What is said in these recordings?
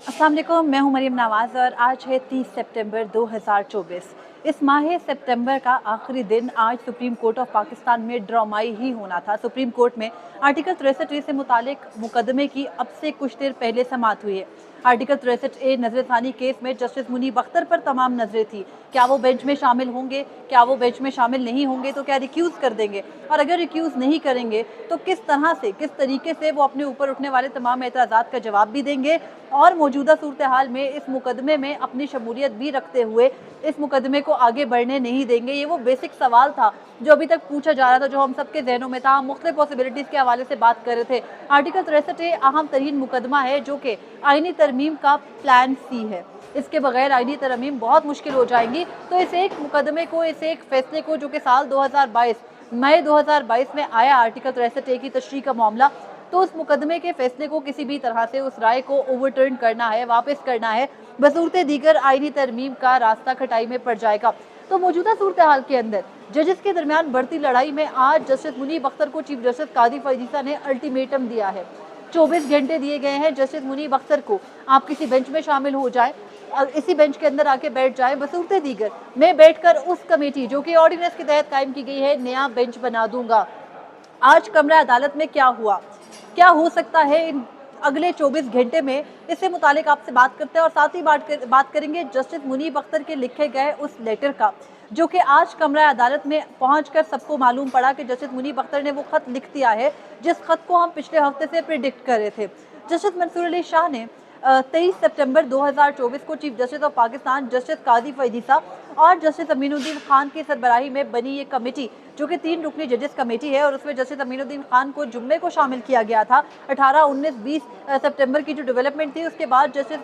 अस्सलाम वालेकुम, मैं हूं मरियम नवाज़ और आज है 30 सितंबर 2024। इस माह सितंबर का आखिरी दिन आज सुप्रीम कोर्ट ऑफ पाकिस्तान में ड्रामाई ही होना था। सुप्रीम कोर्ट में आर्टिकल 63 से मुतालिक मुकदमे की अब से कुछ देर पहले समाअत हुई है। आर्टिकल 63A नजरसानी केस में जस्टिस मुनीब अख्तर पर तमाम नजरें थी। क्या वो बेंच में शामिल होंगे, क्या वो बेंच में शामिल नहीं होंगे, तो क्या रिक्यूज कर देंगे, और अगर रिक्यूज नहीं करेंगे तो किस तरह से, किस तरीके से वो अपने ऊपर उठने वाले तमाम एतराज़ात का जवाब भी देंगे और मौजूदा सूरत हाल में इस मुकदमे में अपनी शमूलियत भी रखते हुए इस मुकदमे को आगे बढ़ने नहीं देंगे। ये वो बेसिक सवाल था जो अभी तक पूछा जा रहा था, जो हम सबके जहनों में था। हम मुख्तलिफ पॉसिबिलिटीज़ के हवाले से बात कर रहे थे। आर्टिकल 63 अहम तरीन मुकदमा है जो कि आइनी तरमीम का प्लान सी है। इसके बगैर आइनी तरमीम बहुत मुश्किल हो जाएंगी। तो इस एक मुकदमे को, इस एक फैसले को, जो कि साल 2022 मई 2022 में आया, आर्टिकल 63 की तशरीह का मामला, तो उस मुकदमे के फैसले को किसी भी तरह से, उस राय को ओवरटर्न करना है, वापस करना है, बसूरत दीगर आइनी तरमीम का रास्ता खटाई में पड़ जाएगा। तो मौजूदा सूरत हाल के अंदर जजेस के दरमियान बढ़ती लड़ाई में आज जस्टिस मुनीब अख्तर को चीफ जस्टिस कादी फैज़ ने अल्टीमेटम दिया है। 24 घंटे दिए गए हैं जस्टिस मुनीब अख्तर को। आप किसी बेंच में शामिल हो जाए, इसी बेंच के अंदर आके बैठ जाए, बसूरत दीगर मैं बैठकर उस कमेटी जो कि ऑर्डिनेंस के तहत कायम की गई है, नया बेंच बना दूंगा। आज कमरा अदालत में क्या हुआ, क्या हो सकता है इन अगले 24 घंटे में, इससे मुतालिक आपसे बात करते हैं। और साथ ही बात करेंगे जस्टिस मुनीब अख्तर के लिखे गए उस लेटर का, जो कि आज कमरा अदालत में पहुंचकर सबको मालूम पड़ा कि जस्टिस मुनीब अख्तर ने वो खत लिख दिया है जिस खत को हम पिछले हफ्ते से प्रिडिक्ट कर रहे थे। जस्टिस मंसूर अली शाह ने 23 सितंबर 2024 को chief justice of Pakistan justice Qazi Faez और जस्टिस अमीनुद्दीन खान की सरबराही में बनी ये कमेटी, जो कि 3 रुकनी जजेस कमेटी है, और उसमें जस्टिस अमीनुद्दीन खान को जुम्मे को शामिल किया गया था। 18, 19, 20 सितंबर की जो डेवलपमेंट थी, उसके बाद जस्टिस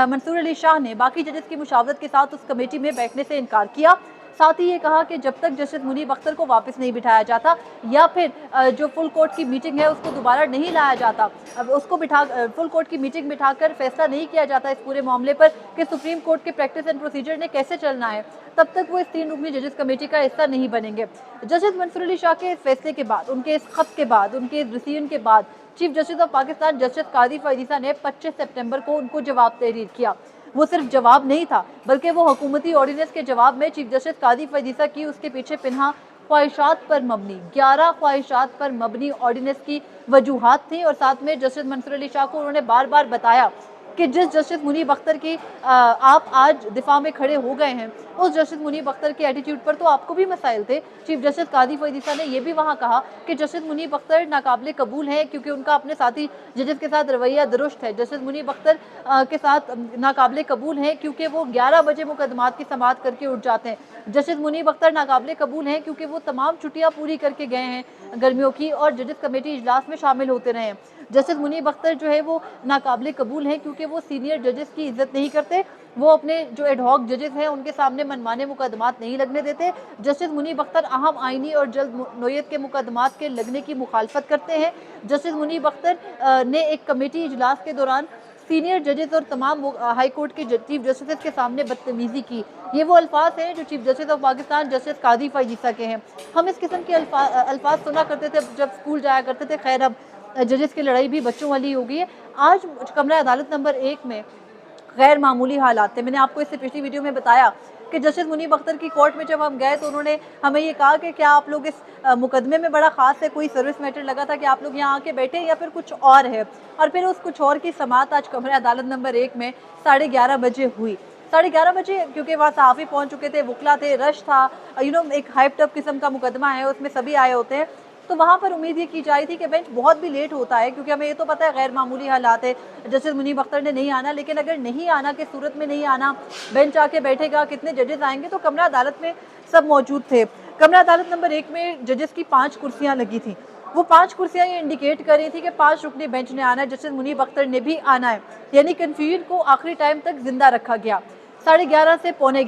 मंसूर अली शाह ने बाकी जजेस की मुशावरत के साथ उस कमेटी में बैठने से इनकार किया। साथ ही ये कहा कि जब तक जस्टिस मुनीब अख्तर को वापस नहीं बिठाया जाता, या फिर जो फुल कोर्ट की मीटिंग है उसको दोबारा नहीं लाया जाता, अब उसको फुल कोर्ट की मीटिंग बिठाकर फैसला नहीं किया जाता इस पूरे मामले पर कि सुप्रीम कोर्ट के प्रैक्टिस एंड प्रोसीजर ने कैसे चलना है, तब तक वो इस 3 रुकनी जजेस कमेटी का हिस्सा नहीं बनेंगे। जस्टिस मंसूर अली शाह के इस फैसले के बाद, उनके इस खत के बाद, उनके इस डिसीजन के बाद, chief justice of Pakistan justice Qazi Faez ने 25 सितंबर को उनको जवाब तहरीर किया। वो सिर्फ जवाब नहीं था, बल्कि वो हुकूमती ऑर्डिनेंस के जवाब में चीफ जस्टिस कादी फैज़ की उसके पीछे पिन्हा ख्वाहिशात पर मबनी 11 ख्वाहिशात पर मबनी ऑर्डिनेंस की वजूहात थी। और साथ में जस्टिस मंसूर अली शाह को उन्होंने बार बार बताया कि जिस जस्टिस मुनीब अख्तर की आप आज दिफा में खड़े हो गए हैं, उस जस्टिस मुनीब अख्तर के एटीट्यूड पर तो आपको भी मसाइल थे। चीफ जस्टिस कादी फैज़ ने यह भी वहाँ कहा कि जस्टिस मुनीब अख्तर नाकाबिले कबूल हैं क्योंकि उनका अपने साथी जजेस के साथ रवैया दुरुस्त है। जस्टिस मुनीब अख्तर के साथ नाकाबिले कबूल हैं क्योंकि वो 11 बजे मुकदमात की समाअत करके उठ जाते हैं। जस्टिस मुनीब अख्तर नाकाबिले कबूल हैं क्योंकि वो तमाम छुट्टियाँ पूरी करके गए हैं गर्मियों की और जजेस कमेटी इजलास में शामिल होते रहे हैं। जस्टिस मुनीब अख्तर जो है वो नाकाबिले कबूल हैं क्योंकि वो सीनियर जजेस की इज्जत नहीं करते, वो अपने जो एडहॉक जजेस हैं उनके सामने मनमाने मुकदमात नहीं लगने देते। जस्टिस मुनीब अख्तर अहम आइनी और जल्द नोयत के मुकदमात के लगने की मुखालफत करते हैं। जस्टिस मुनीब अख्तर ने एक कमेटी इजलास के दौरान सीनियर जजेस और तमाम हाई कोर्ट के चीफ जस्टिस के सामने बदतमीजी की। ये वो अल्फाज हैं जो chief justice of Pakistan justice Qazi Faez के हैं। हम इस किस्म के अल्फाज सुना करते थे जब स्कूल जाया करते थे। खैर, अब जजेस की लड़ाई भी बच्चों वाली हो गई है। आज कमरा अदालत नंबर 1 में गैर मामूली हालात थे। मैंने आपको इससे पिछली वीडियो में बताया कि जस्टिस मुनीब अख्तर की कोर्ट में जब हम गए तो उन्होंने हमें ये कहा कि क्या आप लोग इस मुकदमे में बड़ा ख़ास है, कोई सर्विस मैटर लगा था कि आप लोग यहाँ आके बैठे या फिर कुछ और है। और फिर उस कुछ और की समाअत आज कमरा अदालत नंबर 1 में 11:30 बजे हुई। 11:30 बजे क्योंकि वहाँ सहाफ़ी पहुँच चुके थे, वकला थे, रश था, एक हाइप टप किस्म का मुकदमा है, उसमें सभी आए होते हैं। तो वहाँ पर उम्मीद ये की जा रही थी कि बेंच बहुत भी लेट होता है क्योंकि हमें ये तो पता है गैर मामूली हालात है, जस्टिस मुनीब अख्तर ने नहीं आना, लेकिन अगर नहीं आना के सूरत में नहीं आना, बेंच आके बैठेगा, कितने जजेस आएंगे, तो कमरा अदालत में सब मौजूद थे। कमरा अदालत नंबर 1 में जजेस की 5 कुर्सियाँ लगी थी। वो 5 कुर्सियाँ ये इंडिकेट कर रही थी कि 5 रुकनी बेंच ने आना है, जस्टिस मुनीब अख्तर ने भी आना है, यानी कन्फ्यूजन को आखिरी टाइम तक जिंदा रखा गया। 11:30 से पौने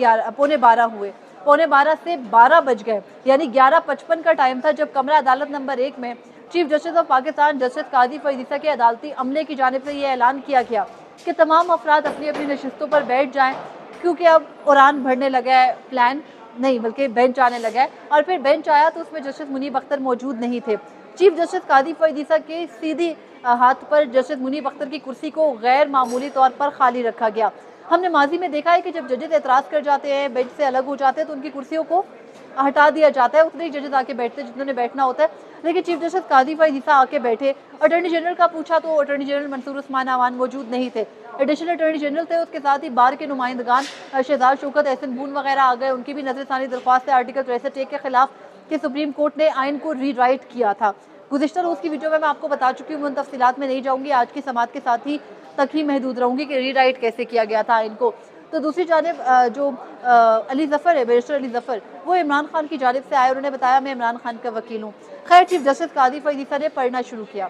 12 हुए, पौने 12 से 12 बज गए, यानी 11:55 का टाइम था जब कमरा अदालत नंबर 1 में chief justice of Pakistan justice Qazi Faez के अदालती अमले की जानिब से यह ऐलान किया गया कि तमाम अफराद अपनी अपनी नशिस्तों पर बैठ जाएं क्योंकि अब उड़ान भरने लगा है, प्लान नहीं बल्कि बेंच आने लगा है। और फिर बेंच आया तो उसमें जस्टिस मुनीब अख्तर मौजूद नहीं थे। चीफ जस्टिस कादी फैज़ के सीधी हाथ पर जस्टिस मुनीब अख्तर की कुर्सी को गैर मामूली तौर पर खाली रखा गया। हमने माजी में देखा है कि जब जजेस एतराज़ कर जाते हैं, बेंच से अलग हो जाते हैं, तो उनकी कुर्सियों को हटा दिया जाता है, उतने ही जजेस आके बैठते हैं जिन्होंने बैठना होता है। लेकिन चीफ जस्टिस कादी फ़ाइज़ ईसा आके बैठे। अटॉर्नी जनरल का पूछा तो अटॉर्नी जनरल मंसूर उस्मान अवान मौजूद नहीं थे। एडिशनल अटॉर्नी जनरल थे, उसके साथ ही बार के नुमाइंदगान शहजाद शौकत, एहसन बून वगैरह आ गए। उनकी भी नजरसानी दरख्वास्त है। आर्टिकल 63 के खिलाफ कि सुप्रीम कोर्ट ने आइन को रीराइट किया था। गुज़िश्ता रोज़ की वीडियो में मैं आपको बता चुकी हूँ, उन तफसीलात में नहीं जाऊँगी। आज की समात के साथ ही तक ही महदूद रहूँगी कि रीराइट कैसे किया गया था आइन को। तो दूसरी जानिब जो अली ज़फ़र है, बैरिस्टर अली ज़फ़र, वो इमरान खान की जानिब से आए। उन्होंने बताया मैं इमरान खान का वकील हूँ। खैर, चीफ जस्टिस कादी फ़ाइज़ ईसा ने पढ़ना शुरू किया।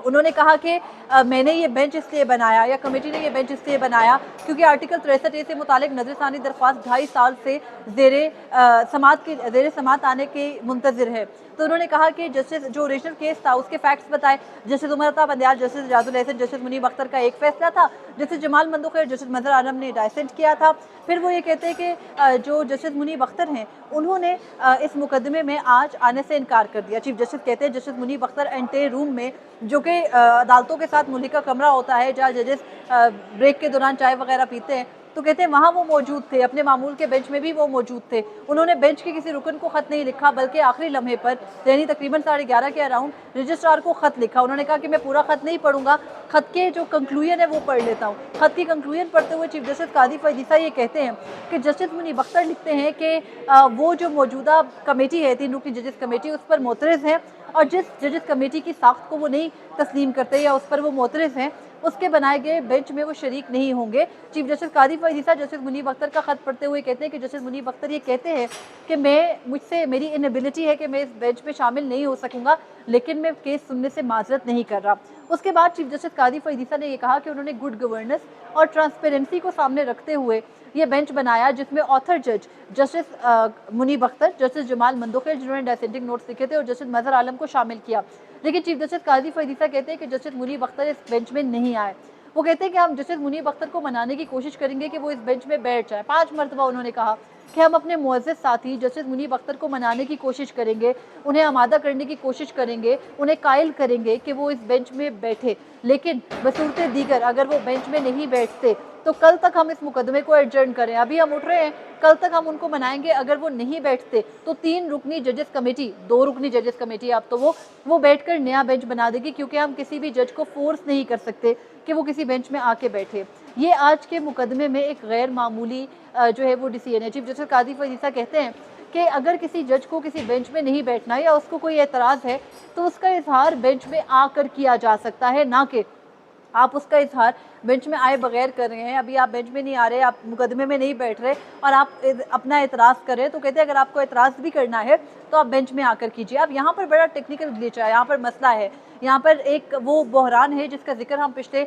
उन्होंने कहा कि मैंने ये बेंच इसलिए बनाया या कमेटी ने ये बेंच इसलिए बनाया क्योंकि आर्टिकल 63A से मुतालिक नजरसानी दरख्वास्त 2.5 साल से ज़ेरे समात आने के मुंतज़िर है। तो उन्होंने कहा कि जस्टिस जो ओरिजिनल केस था उसके फैक्ट्स बताए। Justice Umar Ata Bandial, justice Ejazul Ehsan, justice Munib Akhtar का एक फैसला था। जस्टिस जमाल मंदोखी और जस्टिस मजहर आलम ने डाइसेंट किया था। फिर वो ये कहते हैं कि जो जस्टिस मुनीब अख्तर हैं उन्होंने इस मुकदमे में आज आने से इनकार कर दिया। चीफ जस्टिस कहते हैं जस्टिस मुनीब अख्तर एंटे रूम में, जो कि अदालतों के साथ मुल्हिका कमरा होता है जहाँ जजेस ब्रेक के दौरान चाय वगैरह पीते हैं, तो कहते हैं वहाँ वो मौजूद थे। अपने मामूल के बेंच में भी वो मौजूद थे। उन्होंने बेंच के किसी रुकन को ख़त नहीं लिखा, बल्कि आखिरी लम्हे पर यानी तकरीबन 11:30 के अराउंड रजिस्ट्रार को ख़त लिखा। उन्होंने कहा कि मैं पूरा ख़त नहीं पढ़ूंगा, ख़त के जो कंक्लूजन है वो पढ़ लेता हूँ। ख़त की कंक्लूजन पढ़ते हुए चीफ जस्टिस कादी फ़ाइज़ ईसा ये कहते हैं कि जस्टिस मुनीब अख्तर लिखते हैं कि वो जो मौजूदा कमेटी है, 3 रुकनी जजेस कमेटी, उस पर मोतरज़ हैं और जिस जजेस कमेटी की साख्त को वो नहीं तस्लीम करते या उस पर वो मोतरज़ हैं, उसके बनाए गए बेंच में वो शरीक नहीं होंगे। चीफ जस्टिस कादी फ़ाइज़ ईसा जस्टिस मुनीब अख्तर का ख़त पढ़ते हुए कहते हैं कि जस्टिस मुनीब अख्तर ये कहते हैं कि मेरी इनएबिलिटी है कि मैं इस बेंच में शामिल नहीं हो सकूंगा, लेकिन मैं केस सुनने से माजरत नहीं कर रहा। उसके बाद चीफ जस्टिस कादी फ़ाइज़ ईसा ने यह कहा कि उन्होंने गुड गवर्नेंस और ट्रांसपेरेंसी को सामने रखते हुए ये बेंच बनाया, जिसमें ऑथर जज जस्टिस मुनीब अख्तर, जस्टिस जमाल मंदोखी जिन्होंने डाइसेंटिंग नोट्स लिखे थे, और जस्टिस मजहर आलम को शामिल किया। लेकिन चीफ जस्टिस कादी फ़ाइज़ ईसा कहते हैं कि जस्टिस मुनीब अख्तर इस बेंच में नहीं आए। वो कहते हैं कि हम जस्टिस मुनीब अख्तर को मनाने की कोशिश करेंगे कि वो इस बेंच में बैठ जाए। 5 मरतबा उन्होंने कहा कि हम अपने मुअज़्ज़ज़ साथी जस्टिस मुनीब अख्तर को मनाने की कोशिश करेंगे, उन्हें आमादा करने की कोशिश करेंगे, उन्हें कायल करेंगे कि वो इस बेंच में बैठे। लेकिन बसूरत दीगर अगर वो बेंच में नहीं बैठते तो कल तक हम इस मुकदमे को एडजर्न करें। अभी हम उठ रहे हैं, कल तक हम उनको मनाएंगे। अगर वो नहीं बैठते तो 3 रुकनी जजेस कमेटी, 2 रुकनी जजेस कमेटी अब तो वो बैठकर नया बेंच बना देगी, क्योंकि हम किसी भी जज को फोर्स नहीं कर सकते कि वो किसी बेंच में आके बैठे। ये आज के मुकदमे में एक गैर मामूली जो है वो डिसीजन है। चीफ जस्टिस कादी फ़ाइज़ ईसा कहते हैं कि अगर किसी जज को किसी बेंच में नहीं बैठना या उसको कोई एतराज़ है तो उसका इजहार बेंच में आकर किया जा सकता है, ना कि आप उसका इजहार बेंच में आए बगैर कर रहे हैं। अभी आप बेंच में नहीं आ रहे, आप मुकदमे में नहीं बैठ रहे और आप अपना एतराज़ कर रहे हैं, तो कहते हैं अगर आपको एतराज़ भी करना है तो आप बेंच में आकर कीजिए। अब यहाँ पर बड़ा टेक्निकल ग्लिच है, यहाँ पर मसला है, यहाँ पर एक वो बहरान है जिसका जिक्र हम पिछले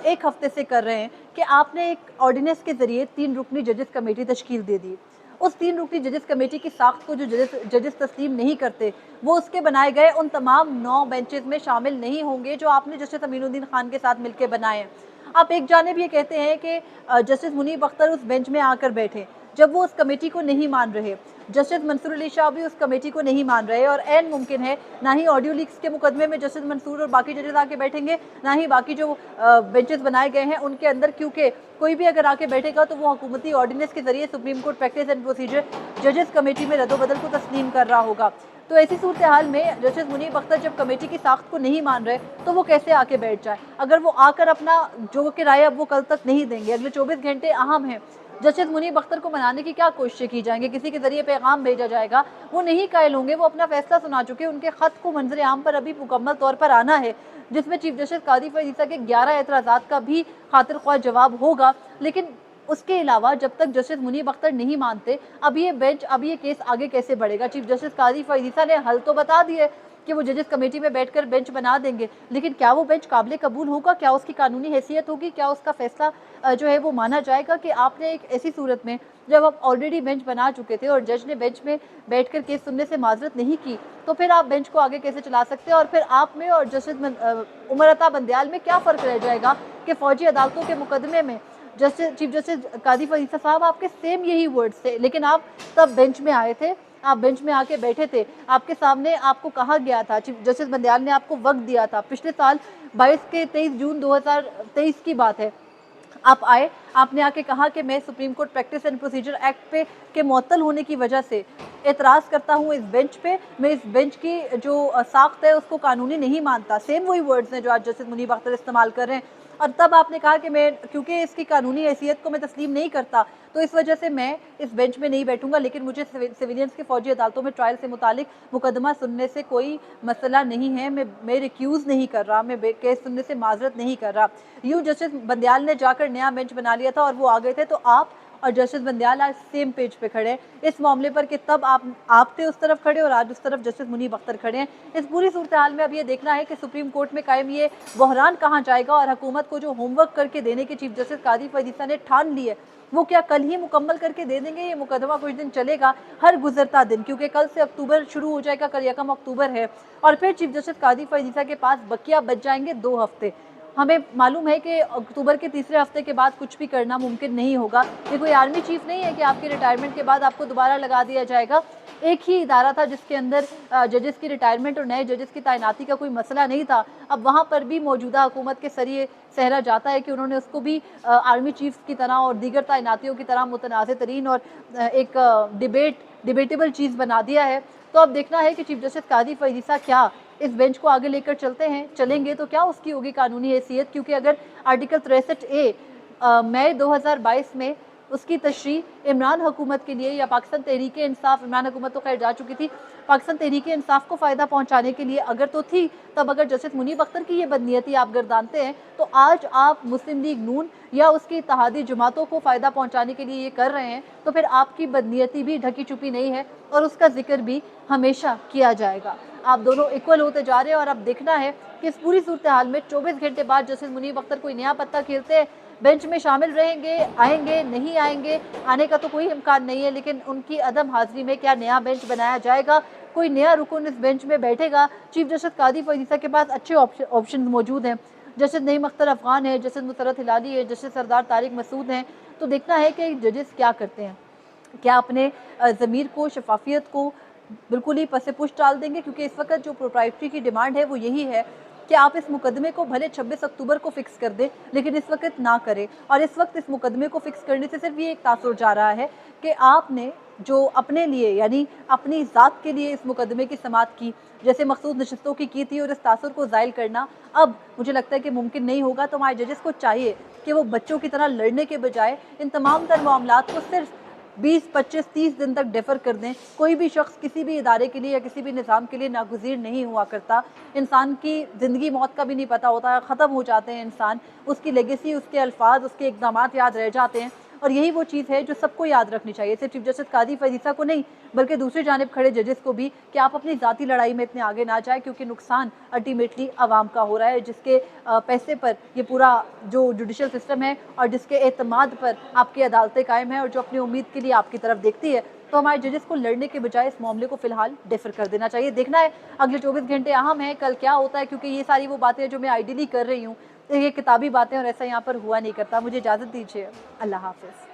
1 हफ्ते से कर रहे हैं कि आपने एक ऑर्डिनेंस के ज़रिए 3 रुकनी जजेस कमेटी तश्कील दे दी। उस 3 रुकनी जजेस कमेटी की साख्त को जो जजेस तस्लीम नहीं करते, वो उसके बनाए गए उन तमाम 9 बेंचेस में शामिल नहीं होंगे जो आपने जस्टिस अमीनुद्दीन खान के साथ मिलकर बनाए हैं। आप एक जानिब ये कहते हैं कि जस्टिस मुनीब अख्तर उस बेंच में आकर बैठे, जब वो उस कमेटी को नहीं मान रहे। जस्टिस मंसूर अली शाह भी उस कमेटी को नहीं मान रहे और ऐन मुमकिन है ना ही ऑडियो लीक्स के मुकदमे में जस्टिस मंसूर और बाकी जजेस आके बैठेंगे, ना ही बाकी जो बेंचेस बनाए गए हैं उनके अंदर, क्योंकि कोई भी अगर आके बैठेगा तो वो हुकूमती ऑर्डिनेंस के जरिए supreme court practice and procedure जजेस कमेटी में रद्दोबदल को तस्लीम कर रहा होगा। तो ऐसी सूरत हाल में जस्टिस मुनीब अख्तर जब कमेटी की साख्त को नहीं मान रहे तो वो कैसे आके बैठ जाए। अगर वो आकर अपना जो कि राय अब वो कल तक नहीं देंगे, अगले 24 घंटे अहम हैं, जस्टिस मुनीब अख्तर को मनाने की क्या कोशिशें की जाएंगी, किसी के जरिए पैगाम भेजा जाएगा, वो नहीं कायल होंगे, वो अपना फैसला सुना चुके, उनके ख़त को मंजर आम पर अभी मुकम्मल तौर पर आना है, जिसमें चीफ जस्टिस कादी फ़ाइज़ ईसा के 11 एतराज़ात का भी खातिर ख्वाह जवाब होगा। लेकिन उसके अलावा जब तक जस्टिस मुनीब अख्तर नहीं मानते, अब ये केस आगे कैसे बढ़ेगा। चीफ जस्टिस कादी फ़ाइज़ ईसा ने हल तो बता दिए कि वो जजेस कमेटी में बैठकर बेंच बना देंगे, लेकिन क्या वो बेंच काबिल कबूल होगा, क्या उसकी कानूनी हैसियत होगी, क्या उसका फैसला जो है वो माना जाएगा कि आपने एक ऐसी सूरत में जब आप ऑलरेडी बेंच बना चुके थे और जज ने बेंच में बैठकर केस सुनने से माजरत नहीं की, तो फिर आप बेंच को आगे कैसे चला सकते हैं। और फिर आप में और जस्टिस उमर अता बंदयाल में क्या फ़र्क रह जाएगा कि फ़ौजी अदालतों के मुकदमे में चीफ जस्टिस कादी फ़ाइज़ ईसा साहब आपके सेम यही वर्ड्स थे, लेकिन आप तब बेंच में आए थे आप बेंच में आके बैठे थे, आपके सामने आपको कहा गया था, चीफ जस्टिस बंदयाल ने आपको वक्त दिया था, पिछले साल 23 जून 2023 की बात है, आप आए, आपने आके कहा कि मैं supreme court practice and procedure act पे के मुअत्तल होने की वजह से एतराज़ करता हूँ इस बेंच पे, मैं इस बेंच की जो साख्त है उसको कानूनी नहीं मानता। सेम वही वर्ड्स हैं जो आज जस्टिस मुनीब अख्तर इस्तेमाल कर रहे हैं। और तब आपने कहा कि मैं क्योंकि इसकी कानूनी हैसियत को मैं तस्लीम नहीं करता, तो इस वजह से मैं इस बेंच में नहीं बैठूंगा, लेकिन मुझे सिविलियंस की फौजी अदालतों में ट्रायल से मुतालिक मुकदमा सुनने से कोई मसला नहीं है, मैं रिक्यूज़ नहीं कर रहा, मैं केस सुनने से माजरत नहीं कर रहा। यूँ जस्टिस बंदयाल ने जाकर नया बेंच बना लिया था और वो आ गए थे, तो आप और जस्टिस बंदयाल आज सेम पेज पे खड़े हैं इस मामले पर कि तब आप थे उस तरफ खड़े और आज उस तरफ जस्टिस मुनीब अख्तर खड़े हैं। इस पूरी सूरत हाल में अब ये देखना है कि सुप्रीम कोर्ट में कायम ये बहरान कहाँ जाएगा और हुकूमत को जो होमवर्क करके देने की चीफ जस्टिस कादी फैज़ ने ठान ली है वो क्या कल ही मुकम्मल करके दे देंगे। ये मुकदमा कुछ दिन चलेगा, हर गुजरता दिन, क्योंकि कल से अक्टूबर शुरू हो जाएगा, कल 1 अक्टूबर है और फिर चीफ जस्टिस कादी फैज़ के पास बकिया बच जाएंगे 2 हफ्ते। हमें मालूम है कि अक्टूबर के तीसरे हफ्ते के बाद कुछ भी करना मुमकिन नहीं होगा। ये कोई आर्मी चीफ नहीं है कि आपके रिटायरमेंट के बाद आपको दोबारा लगा दिया जाएगा। एक ही इदारा था जिसके अंदर जजेस की रिटायरमेंट और नए जजेस की तैनाती का कोई मसला नहीं था। अब वहाँ पर भी मौजूदा हुकूमत के सरिए सहरा जाता है कि उन्होंने उसको भी आर्मी चीफ की तरह और दीगर तैनातियों की तरह मुतनाज़ तरीन और एक डिबेटेबल चीज़ बना दिया है। तो अब देखना है कि चीफ जस्टिस कादी फैज़ क्या इस बेंच को आगे लेकर चलेंगे तो क्या उसकी होगी कानूनी हैसियत, क्योंकि अगर आर्टिकल 63A मई 2022 में उसकी तशरीह इमरान हुकूमत के लिए या पाकिस्तान तहरीक इंसाफ, इमरान हुकूमत तो खैर जा चुकी थी, पाकिस्तान तहरीक इंसाफ को फ़ायदा पहुंचाने के लिए अगर तो थी, तब अगर जस्टिस मुनीब अख्तर की ये बदनीयती आप गर्दानते हैं तो आज आप मुस्लिम लीग नून या उसकी इत्तेहादी जमातों को फ़ायदा पहुंचाने के लिए ये कर रहे हैं, तो फिर आपकी बदनीयती भी ढकी छुपी नहीं है और उसका जिक्र भी हमेशा किया जाएगा। आप दोनों इक्वल होते जा रहे हैं और अब देखना है कि इस पूरी सूरत हाल में 24 घंटे बाद जस्टिस मुनीब अख्तर कोई नया पत्ता खेलते हैं, बेंच में शामिल रहेंगे, आएंगे नहीं आएंगे, आने का तो कोई इम्कान नहीं है, लेकिन उनकी अदम हाजिरी में क्या नया बेंच बनाया जाएगा, कोई नया रुकन इस बेंच में बैठेगा। चीफ जस्टिस कादी फैज़ के पास अच्छे ऑप्शन मौजूद हैं, जस्टिस नईम अख्तर अफगान है, जस्टिस मुसर्रत हिलाली है, जस्टिस सरदार तारिक मसूद हैं। तो देखना है कि जजेस क्या करते हैं, क्या अपने ज़मीर को, शफाफियत को बिल्कुल ही पसे पुश डाल देंगे, क्योंकि इस वक्त जो प्रोप्राइटरी की डिमांड है वो यही है कि आप इस मुकदमे को भले 26 अक्टूबर को फिक्स कर दें लेकिन इस वक्त ना करें। और इस वक्त इस मुकदमे को फिक्स करने से सिर्फ ये एक तासुर जा रहा है कि आपने जो अपने लिए यानी अपनी ज़ात के लिए इस मुकदमे की समाअत की, जैसे मखसूस नशस्तों की थी, और इस तासुर को ज़ायल करना अब मुझे लगता है कि मुमकिन नहीं होगा। तो हमारे जजेस को चाहिए कि वो बच्चों की तरह लड़ने के बजाय इन तमाम तर मामलात को सिर्फ 20, 25, 30 दिन तक डेफर कर दें। कोई भी शख्स किसी भी इदारे के लिए या किसी भी निज़ाम के लिए नागुज़ीर नहीं हुआ करता। इंसान की ज़िंदगी मौत का भी नहीं पता होता, ख़त्म हो जाते हैं इंसान, उसकी लेगेसी, उसके अल्फाज, उसके इक़दामात याद रह जाते हैं। और यही वो चीज़ है जो सबको याद रखनी चाहिए, सिर्फ चीफ जस्टिस कादी फैज़ को नहीं बल्कि दूसरी जानिब खड़े जजेस को भी, कि आप अपनी ज़ाती लड़ाई में इतने आगे ना जाए, क्योंकि नुकसान अल्टीमेटली आवाम का हो रहा है, जिसके पैसे पर ये पूरा जो जुडिशल सिस्टम है और जिसके एतमाद पर आपकी अदालतें कायम हैं और जो अपनी उम्मीद के लिए आपकी तरफ देखती है। तो हमारे जजेस को लड़ने के बजाय इस मामले को फिलहाल डेफर कर देना चाहिए। देखना है अगले 24 घंटे अहम है, कल क्या होता है, क्योंकि ये सारी वो बातें जो मैं आइडियली कर रही हूँ, ये किताबी बातें और ऐसा यहाँ पर हुआ नहीं करता। मुझे इजाज़त दीजिए, अल्लाह हाफ़िज़।